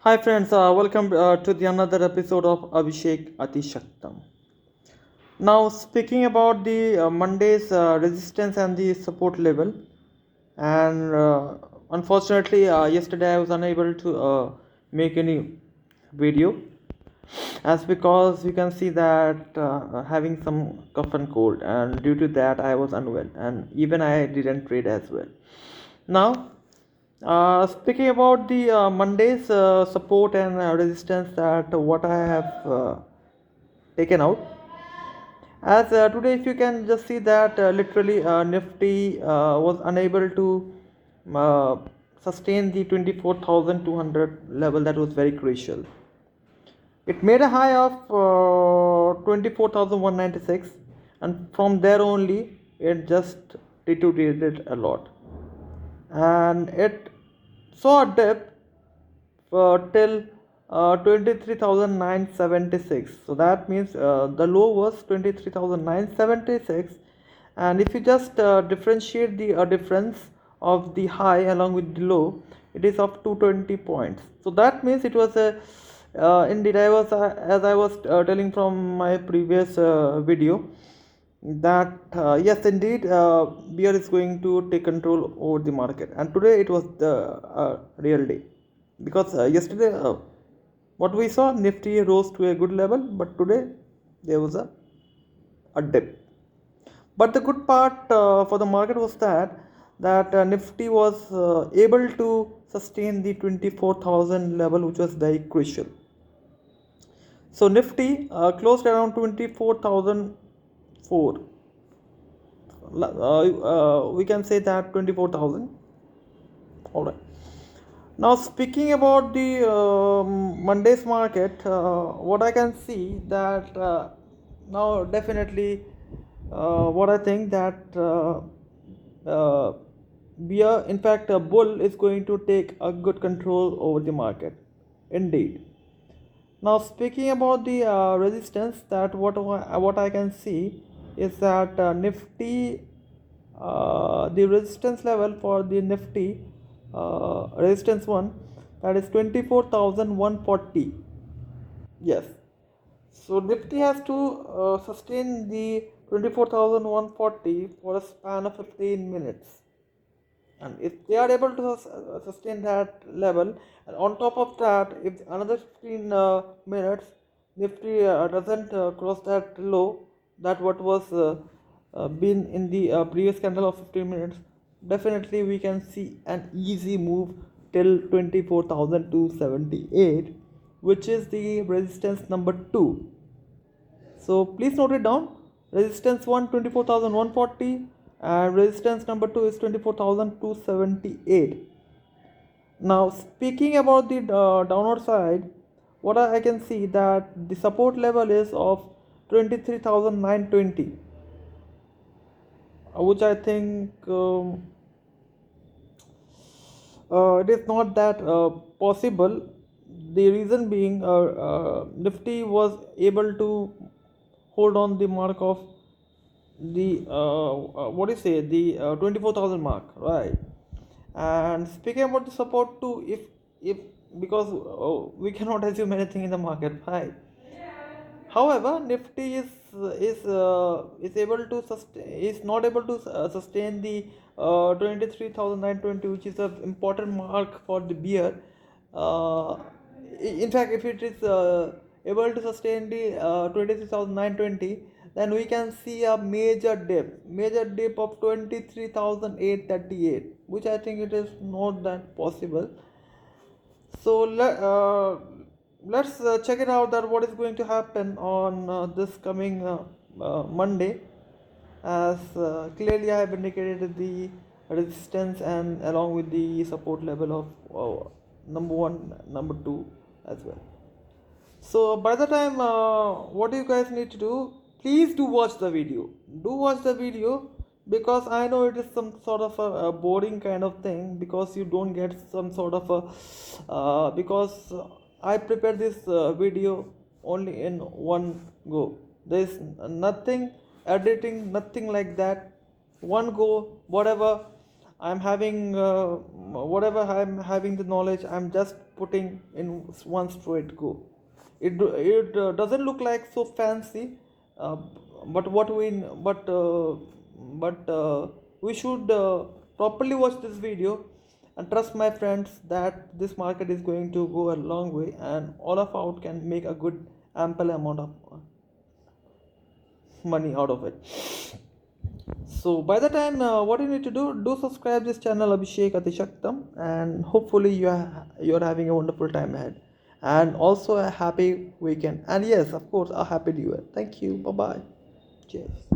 Hi friends, welcome to the another episode of Abhishek Atishaktam. Now speaking about the Monday's resistance and the support level, and unfortunately yesterday I was unable to make any video, as because you can see that having some cough and cold, and due to that I was unwell, and even I didn't trade as well. Now speaking about the Monday's support and resistance, that what I have taken out. As today, if you can just see that literally Nifty was unable to uh, sustain the 24,200 level, that was very crucial. It made a high of 24,196, and from there only it just deteriorated a lot, and it saw a dip till 23,976. So that means the low was 23,976, and if you just differentiate the difference of the high along with the low, it is of 220 points. So that means it was a indeed, I was as I was telling from my previous video, that yes, indeed, beer is going to take control over the market, and today it was the real day, because yesterday what we saw, Nifty rose to a good level, but today there was a dip. But the good part for the market was that Nifty was able to sustain the 24,000 level, which was very crucial. So Nifty closed around 24,004. We can say that 24,000. All right. Now speaking about the Monday's market, what I can see that now definitely what I think that uh, beer, in fact, a bull is going to take a good control over the market. Indeed. Now speaking about the resistance, that what I can see is that Nifty, the resistance level for the Nifty, resistance one, that is 24,140. Yes. So Nifty has to sustain the 24,140 for a span of 15 minutes. And if they are able to sustain that level, and on top of that, if another 15 minutes Nifty doesn't cross that low, that what was been in the previous candle of 15 minutes, definitely we can see an easy move till 24,278, which is the resistance number 2. So please note it down. Resistance 1, 24,140, and resistance number 2 is 24,278. Now speaking about the downward side, what I can see that the support level is of 23,920, which I think it is not that possible. The reason being, Nifty was able to hold on the mark of the what do you say, the 24,000 mark, right? And speaking about the support too, if because we cannot assume anything in the market, right? However, Nifty is able to sustain, is not able to sustain the 23,920, which is an important mark for the beer. Uh, in fact, if it is able to sustain the 23,920, then we can see a major dip of 23,838, which I think it is not that possible. So let's check it out, that what is going to happen on this coming Monday, as clearly I have indicated the resistance and along with the support level of number 1, number 2 as well. So by the time, what do you guys need to do? Please do watch the video. Do watch the video, because I know it is some sort of a boring kind of thing, because you don't get some sort of a because I prepared this video only in one go. There is nothing editing, nothing like that. One go, whatever I'm having whatever I'm having the knowledge, I'm just putting in one straight go. It doesn't look like so fancy, uh, but what we but we should properly watch this video and trust my friends that this market is going to go a long way, and all of out can make a good ample amount of money out of it. So by the time, what you need to do subscribe this channel, Abhishek Atishaktam, and hopefully you're having a wonderful time ahead, and also a happy weekend, and yes, of course, a happy new year. Thank you. Bye bye. Cheers.